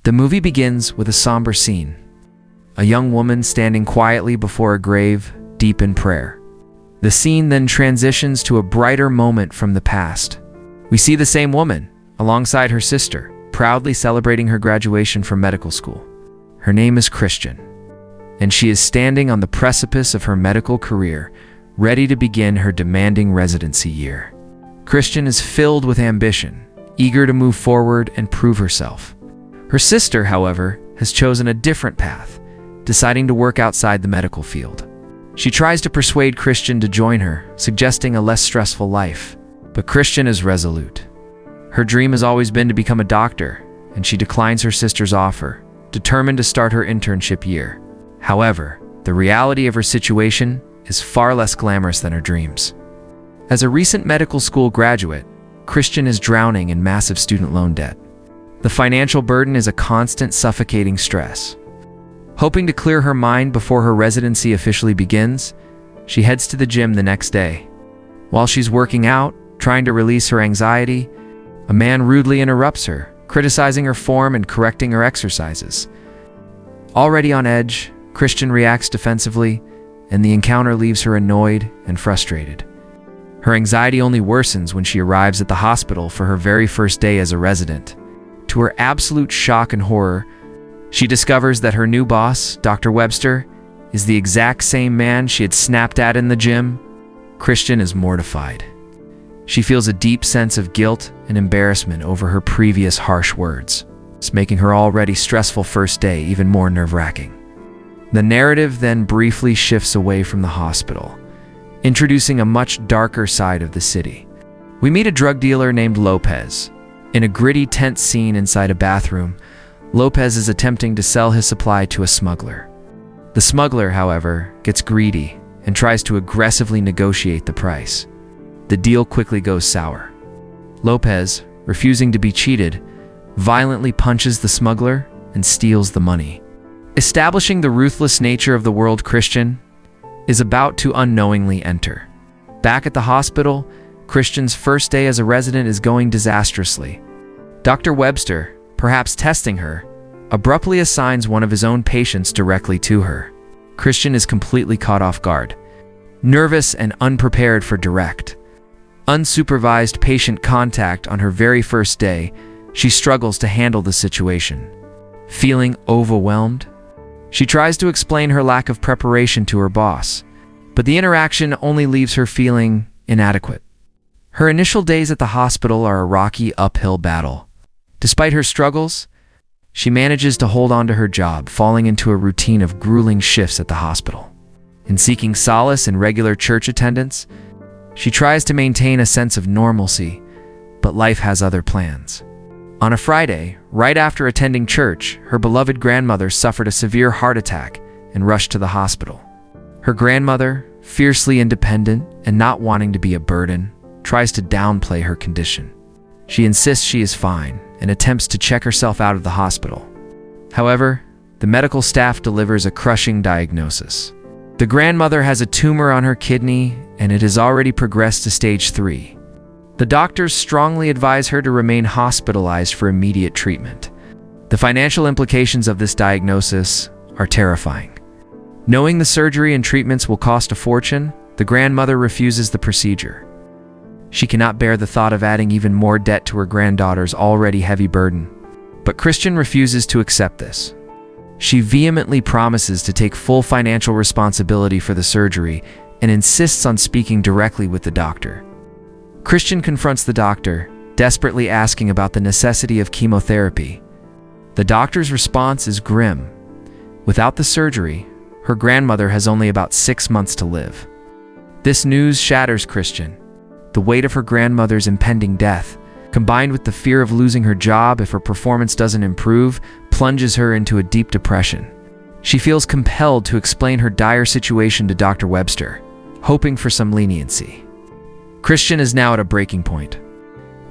The movie begins with a somber scene. A young woman standing quietly before a grave, deep in prayer. The scene then transitions to a brighter moment from the past. We see the same woman, alongside her sister, proudly celebrating her graduation from medical school. Her name is Christian, and she is standing on the precipice of her medical career, ready to begin her demanding residency year. Christian is filled with ambition, eager to move forward and prove herself. Her sister, however, has chosen a different path, deciding to work outside the medical field. She tries to persuade Christian to join her, suggesting a less stressful life. But Christian is resolute. Her dream has always been to become a doctor, and she declines her sister's offer, determined to start her internship year. However, the reality of her situation is far less glamorous than her dreams. As a recent medical school graduate, Christian is drowning in massive student loan debt. The financial burden is a constant suffocating stress. Hoping to clear her mind before her residency officially begins, she heads to the gym the next day. While she's working out, trying to release her anxiety, a man rudely interrupts her, criticizing her form and correcting her exercises. Already on edge, Christian reacts defensively, and the encounter leaves her annoyed and frustrated. Her anxiety only worsens when she arrives at the hospital for her very first day as a resident. To her absolute shock and horror, she discovers that her new boss, Dr. Webster, is the exact same man she had snapped at in the gym. Christian is mortified. She feels a deep sense of guilt and embarrassment over her previous harsh words. It's making her already stressful first day even more nerve-wracking. The narrative then briefly shifts away from the hospital, introducing a much darker side of the city. We meet a drug dealer named Lopez. In a gritty, tense scene inside a bathroom, Lopez is attempting to sell his supply to a smuggler. The smuggler, however, gets greedy and tries to aggressively negotiate the price. The deal quickly goes sour. Lopez, refusing to be cheated, violently punches the smuggler and steals the money. Establishing the ruthless nature of the world Christian is about to unknowingly enter. Back at the hospital, Christian's first day as a resident is going disastrously. Dr. Webster, perhaps testing her, abruptly assigns one of his own patients directly to her. Christian is completely caught off guard, nervous and unprepared for direct, unsupervised patient contact on her very first day. She struggles to handle the situation. Feeling overwhelmed, she tries to explain her lack of preparation to her boss, but the interaction only leaves her feeling inadequate. Her initial days at the hospital are a rocky uphill battle. Despite her struggles, she manages to hold on to her job, falling into a routine of grueling shifts at the hospital. In seeking solace in regular church attendance, she tries to maintain a sense of normalcy, but life has other plans. On a Friday, right after attending church, her beloved grandmother suffered a severe heart attack and rushed to the hospital. Her grandmother, fiercely independent and not wanting to be a burden, tries to downplay her condition. She insists she is fine and attempts to check herself out of the hospital. However, the medical staff delivers a crushing diagnosis. The grandmother has a tumor on her kidney and it has already progressed to stage 3. The doctors strongly advise her to remain hospitalized for immediate treatment. The financial implications of this diagnosis are terrifying. Knowing the surgery and treatments will cost a fortune, the grandmother refuses the procedure. She cannot bear the thought of adding even more debt to her granddaughter's already heavy burden. But Christian refuses to accept this. She vehemently promises to take full financial responsibility for the surgery and insists on speaking directly with the doctor. Christian confronts the doctor, desperately asking about the necessity of chemotherapy. The doctor's response is grim. Without the surgery, her grandmother has only about 6 months to live. This news shatters Christian. The weight of her grandmother's impending death, combined with the fear of losing her job if her performance doesn't improve, plunges her into a deep depression. She feels compelled to explain her dire situation to Dr. Webster, hoping for some leniency. Christian is now at a breaking point.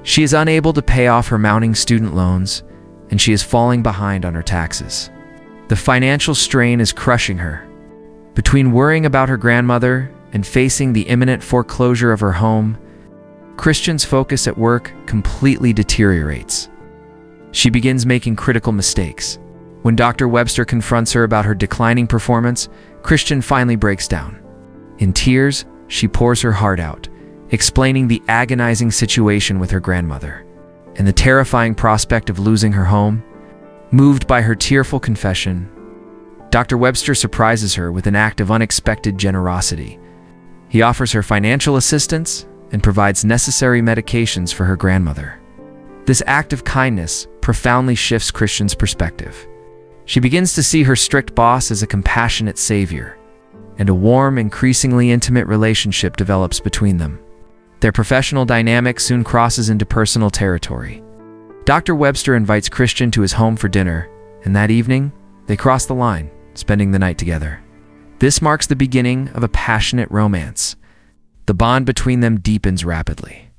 She is unable to pay off her mounting student loans, and she is falling behind on her taxes. The financial strain is crushing her. Between worrying about her grandmother and facing the imminent foreclosure of her home, Christian's focus at work completely deteriorates. She begins making critical mistakes. When Dr. Webster confronts her about her declining performance, Christian finally breaks down. In tears, she pours her heart out, explaining the agonizing situation with her grandmother and the terrifying prospect of losing her home. Moved by her tearful confession, Dr. Webster surprises her with an act of unexpected generosity. He offers her financial assistance and provides necessary medications for her grandmother. This act of kindness profoundly shifts Christian's perspective. She begins to see her strict boss as a compassionate savior, and a warm, increasingly intimate relationship develops between them. Their professional dynamic soon crosses into personal territory. Dr. Webster invites Christian to his home for dinner, and that evening, they cross the line, spending the night together. This marks the beginning of a passionate romance. The bond between them deepens rapidly,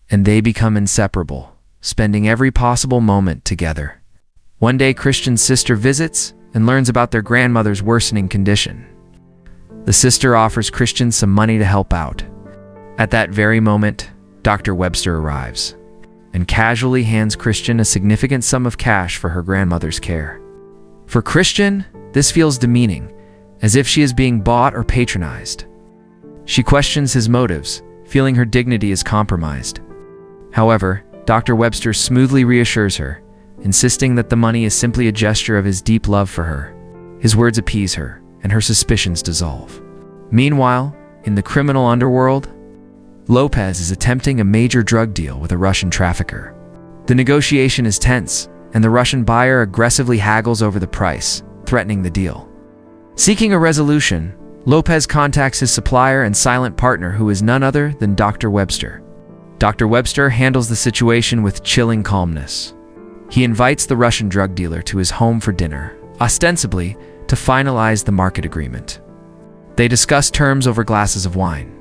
and they become inseparable, spending every possible moment together. One day, Christian's sister visits and learns about their grandmother's worsening condition. The sister offers Christian some money to help out. At that very moment, Dr. Webster arrives and casually hands Christian a significant sum of cash for her grandmother's care. For Christian, this feels demeaning, as if she is being bought or patronized. She questions his motives, feeling her dignity is compromised. However, Dr. Webster smoothly reassures her, insisting that the money is simply a gesture of his deep love for her. His words appease her, and her suspicions dissolve. Meanwhile, in the criminal underworld, Lopez is attempting a major drug deal with a Russian trafficker. The negotiation is tense, and the Russian buyer aggressively haggles over the price, threatening the deal. Seeking a resolution, Lopez contacts his supplier and silent partner, who is none other than Dr. Webster. Dr. Webster handles the situation with chilling calmness. He invites the Russian drug dealer to his home for dinner, ostensibly to finalize the market agreement. They discuss terms over glasses of wine.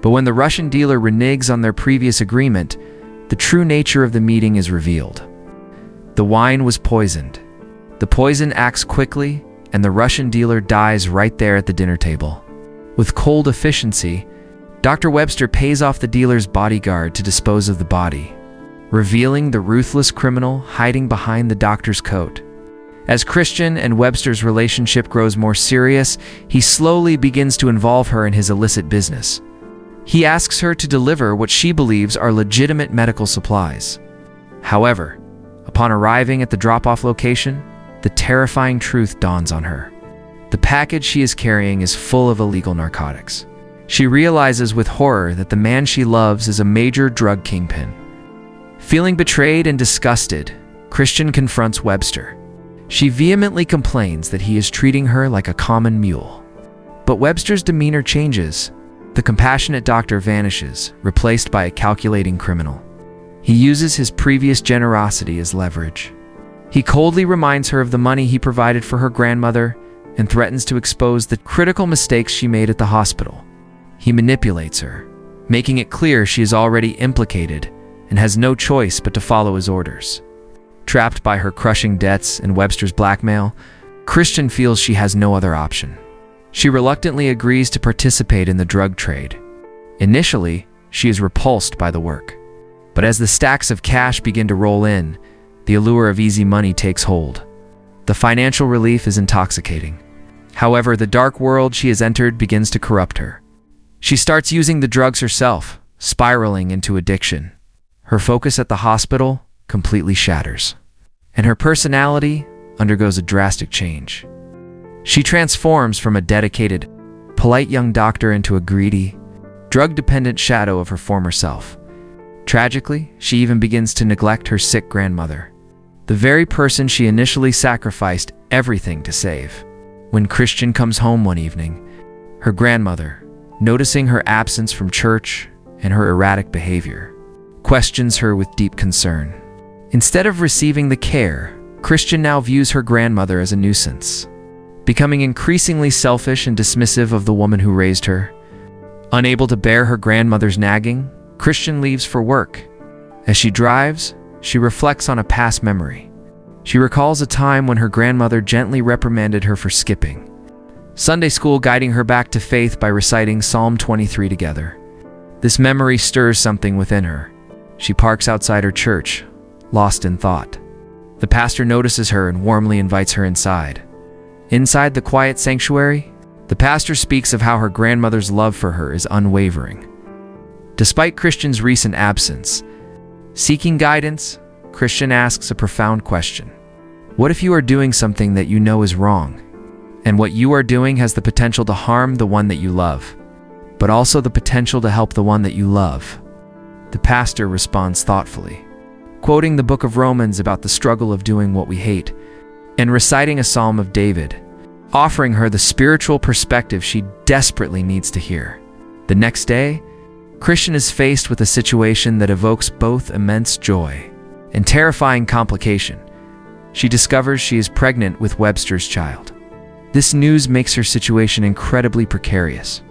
But when the Russian dealer reneges on their previous agreement, the true nature of the meeting is revealed. The wine was poisoned. The poison acts quickly, and the Russian dealer dies right there at the dinner table. With cold efficiency, Dr. Webster pays off the dealer's bodyguard to dispose of the body, revealing the ruthless criminal hiding behind the doctor's coat. As Christian and Webster's relationship grows more serious, he slowly begins to involve her in his illicit business. He asks her to deliver what she believes are legitimate medical supplies. However, upon arriving at the drop-off location, the terrifying truth dawns on her. The package she is carrying is full of illegal narcotics. She realizes with horror that the man she loves is a major drug kingpin. Feeling betrayed and disgusted, Christian confronts Webster. She vehemently complains that he is treating her like a common mule. But Webster's demeanor changes. The compassionate doctor vanishes, replaced by a calculating criminal. He uses his previous generosity as leverage. He coldly reminds her of the money he provided for her grandmother and threatens to expose the critical mistakes she made at the hospital. He manipulates her, making it clear she is already implicated and has no choice but to follow his orders. Trapped by her crushing debts and Webster's blackmail, Christian feels she has no other option. She reluctantly agrees to participate in the drug trade. Initially, she is repulsed by the work. But as the stacks of cash begin to roll in, the allure of easy money takes hold. The financial relief is intoxicating. However, the dark world she has entered begins to corrupt her. She starts using the drugs herself, spiraling into addiction. Her focus at the hospital completely shatters, and her personality undergoes a drastic change. She transforms from a dedicated, polite young doctor into a greedy, drug-dependent shadow of her former self. Tragically, she even begins to neglect her sick grandmother, the very person she initially sacrificed everything to save. When Christian comes home one evening, her grandmother, noticing her absence from church and her erratic behavior, questions her with deep concern. Instead of receiving the care, Christian now views her grandmother as a nuisance, becoming increasingly selfish and dismissive of the woman who raised her. Unable to bear her grandmother's nagging, Christian leaves for work. As she drives, she reflects on a past memory. She recalls a time when her grandmother gently reprimanded her for skipping Sunday school, guiding her back to faith by reciting Psalm 23 together. This memory stirs something within her. She parks outside her church, lost in thought. The pastor notices her and warmly invites her inside. Inside the quiet sanctuary, the pastor speaks of how her grandmother's love for her is unwavering. Despite Christian's recent absence, seeking guidance, Christian asks a profound question. What if you are doing something that you know is wrong, and what you are doing has the potential to harm the one that you love, but also the potential to help the one that you love? The pastor responds thoughtfully, quoting the book of Romans about the struggle of doing what we hate, and reciting a psalm of David, offering her the spiritual perspective she desperately needs to hear. The next day, Christian is faced with a situation that evokes both immense joy and terrifying complication. She discovers she is pregnant with Webster's child. This news makes her situation incredibly precarious.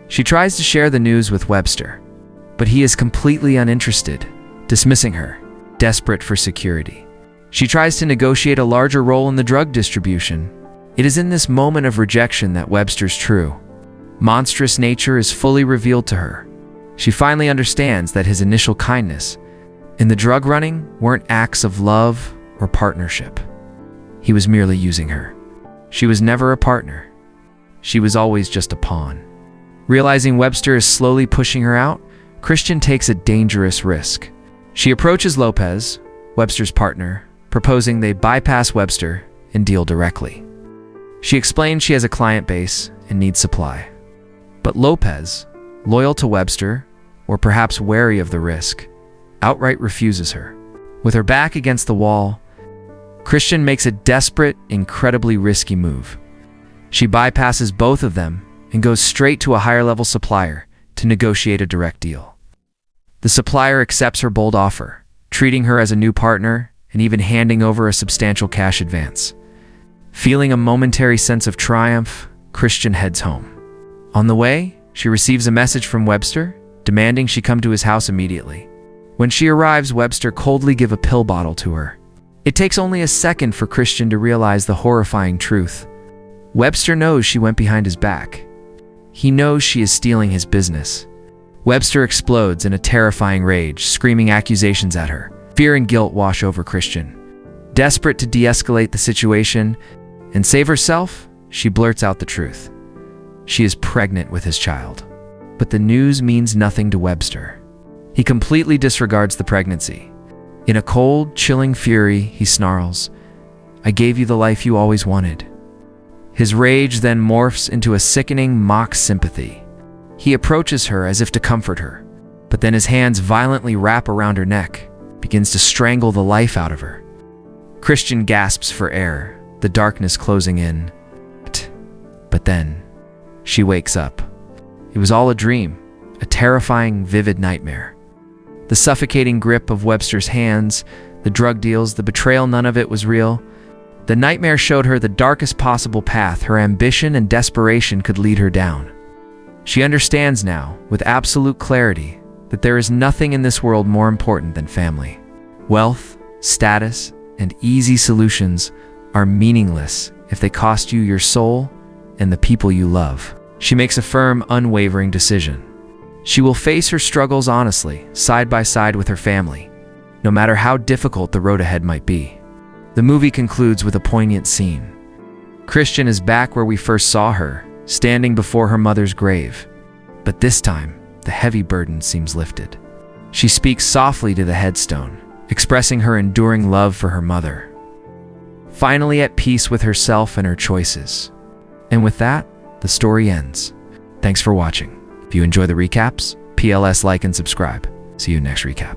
She tries to share the news with Webster, but he is completely uninterested, dismissing her, desperate for security. She tries to negotiate a larger role in the drug distribution. It is in this moment of rejection that Webster's true, monstrous nature is fully revealed to her. She finally understands that his initial kindness in the drug running weren't acts of love or partnership. He was merely using her. She was never a partner. She was always just a pawn. Realizing Webster is slowly pushing her out, Christian takes a dangerous risk. She approaches Lopez, Webster's partner, proposing they bypass Webster and deal directly. She explains she has a client base and needs supply. But Lopez, loyal to Webster, or perhaps wary of the risk, outright refuses her. With her back against the wall, Christian makes a desperate, incredibly risky move. She bypasses both of them and goes straight to a higher-level supplier to negotiate a direct deal. The supplier accepts her bold offer, treating her as a new partner and even handing over a substantial cash advance. Feeling a momentary sense of triumph, Christian heads home. On the way, she receives a message from Webster, demanding she come to his house immediately. When she arrives, Webster coldly gives a pill bottle to her. It takes only a second for Christian to realize the horrifying truth. Webster knows she went behind his back. He knows she is stealing his business. Webster explodes in a terrifying rage, screaming accusations at her. Fear and guilt wash over Christian. Desperate to de-escalate the situation and save herself, she blurts out the truth. She is pregnant with his child. But the news means nothing to Webster. He completely disregards the pregnancy. In a cold, chilling fury, he snarls, "I gave you the life you always wanted." His rage then morphs into a sickening mock sympathy. He approaches her as if to comfort her, but then his hands violently wrap around her neck, begins to strangle the life out of her. Christian gasps for air, the darkness closing in. But then, she wakes up. It was all a dream, a terrifying, vivid nightmare. The suffocating grip of Webster's hands, the drug deals, the betrayal, none of it was real. The nightmare showed her the darkest possible path her ambition and desperation could lead her down. She understands now, with absolute clarity, that there is nothing in this world more important than family. Wealth, status, and easy solutions are meaningless if they cost you your soul and the people you love. She makes a firm, unwavering decision. She will face her struggles honestly, side by side with her family, no matter how difficult the road ahead might be. The movie concludes with a poignant scene. Christian is back where we first saw her, standing before her mother's grave. But this time, the heavy burden seems lifted. She speaks softly to the headstone, expressing her enduring love for her mother. Finally at peace with herself and her choices. And with that, the story ends. Thanks for watching. If you enjoy the recaps, PLS like and subscribe. See you next recap.